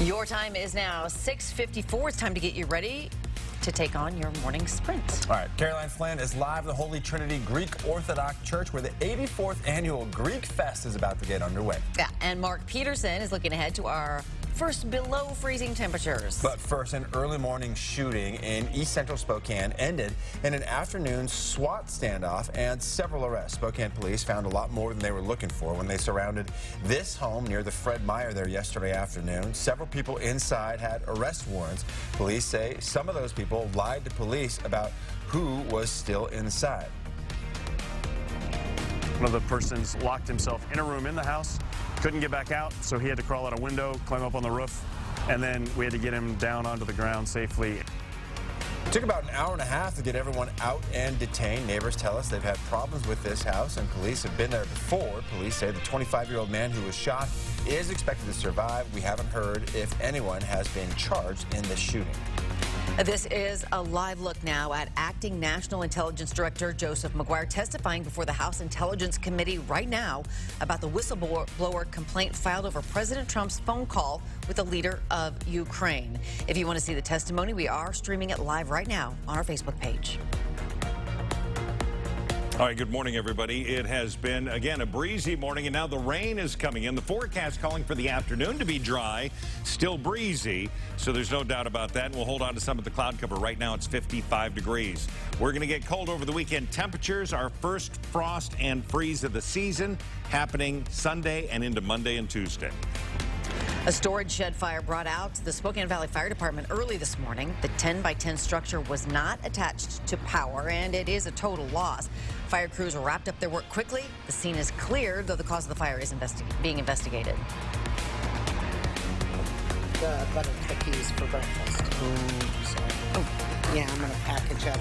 Your time is now 6:54. It's time to get you ready to take on your morning sprint. All right, Caroline Flynn is live at the Holy Trinity Greek Orthodox Church where the 84th annual Greek Fest is about to get underway. Yeah, and Mark Peterson is looking ahead to our first below freezing temperatures. But first, an early morning shooting in East Central Spokane ended in an afternoon SWAT standoff and several arrests. Spokane police found a lot more than they were looking for when they surrounded this home near the Fred Meyer there yesterday afternoon. Several people inside had arrest warrants. Police say some of those people lied to police about who was still inside. One of the persons locked himself in a room in the house, couldn't get back out, so he had to crawl out a window, climb up on the roof, and then we had to get him down onto the ground safely. It took about an hour and a half to get everyone out and detained. Neighbors tell us they've had problems with this house, and police have been there before. Police say the 25-year-old man who was shot is expected to survive. We haven't heard if anyone has been charged in this shooting. This is a live look now at Acting National Intelligence Director Joseph Maguire testifying before the House Intelligence Committee right now about the whistleblower complaint filed over President Trump's phone call with the leader of Ukraine. If you want to see the testimony, we are streaming it live right now on our Facebook page. All right, good morning, everybody. It has been, again, a breezy morning, and now the rain is coming in. The forecast calling for the afternoon to be dry, still breezy, so there's no doubt about that. And we'll hold on to some of the cloud cover. Right now, it's 55 degrees. We're going to get cold over the weekend. Temperatures, our first frost and freeze of the season, happening Sunday and into Monday and Tuesday. A storage shed fire brought out the Spokane Valley Fire Department early this morning. The 10-by-10 structure was not attached to power, and it is a total loss. Fire crews wrapped up their work quickly. The scene is cleared, though the cause of the fire is being investigated. The butter cookies for breakfast. Yeah, I'm going to package up.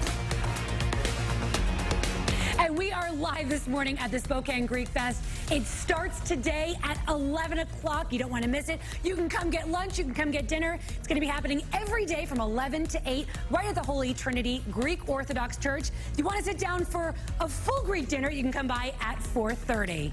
And we are live this morning at the Spokane Greek Fest. It starts today at 11 o'clock. You don't want to miss it. You can come get lunch. You can come get dinner. It's going to be happening every day from 11 to 8 right at the Holy Trinity Greek Orthodox Church. If you want to sit down for a full Greek dinner, you can come by at 4:30.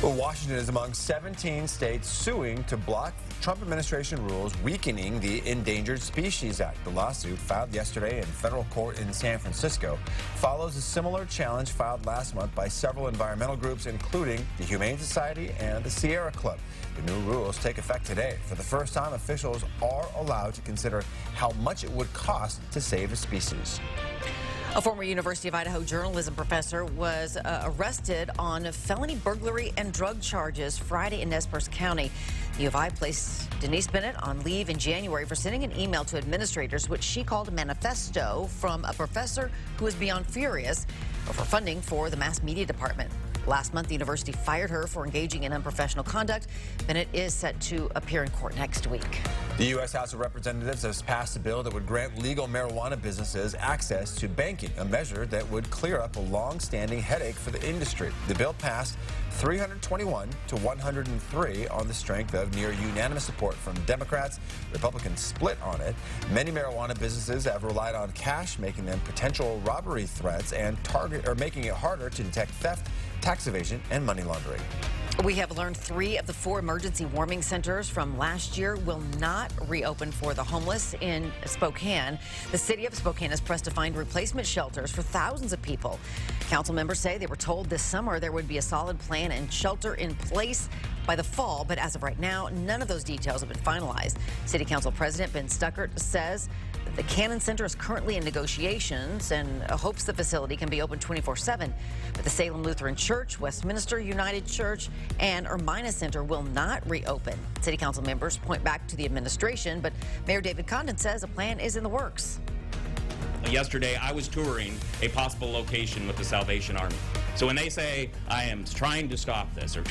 Well, Washington is among 17 states suing to block Trump administration rules weakening the Endangered Species Act. The lawsuit, filed yesterday in federal court in San Francisco, follows a similar challenge filed last month by several environmental groups, including the Humane Society and the Sierra Club. The new rules take effect today. For the first time, officials are allowed to consider how much it would cost to save a species. A former University of Idaho journalism professor was arrested on felony burglary and drug charges Friday in Nez Perce County. The U of I placed Denise Bennett on leave in January for sending an email to administrators, which she called a manifesto from a professor who was beyond furious over funding for the mass media department. Last month, the university fired her for engaging in unprofessional conduct. Bennett is set to appear in court next week. The U.S. House of Representatives has passed a bill that would grant legal marijuana businesses access to banking, a measure that would clear up a long-standing headache for the industry. The bill passed 321 to 103 on the strength of near unanimous support from Democrats. Republicans split on it. Many marijuana businesses have relied on cash, making them potential robbery threats and making it harder to detect theft, tax evasion, and money laundering. We have learned 3 of the 4 emergency warming centers from last year will not reopen for the homeless in Spokane. The city of Spokane is pressed to find replacement shelters for thousands of people. Council members say they were told this summer there would be a solid plan and shelter in place by the fall, but as of right now, none of those details have been finalized. City Council President Ben Stuckert says that the Cannon Center is currently in negotiations and hopes the facility can be open 24/7. But the Salem Lutheran Church, Westminster United Church, and Ermina Center will not reopen. City Council members point back to the administration, but Mayor David Condon says a plan is in the works. Yesterday, I was touring a possible location with the Salvation Army. So when they say I am trying to stop this or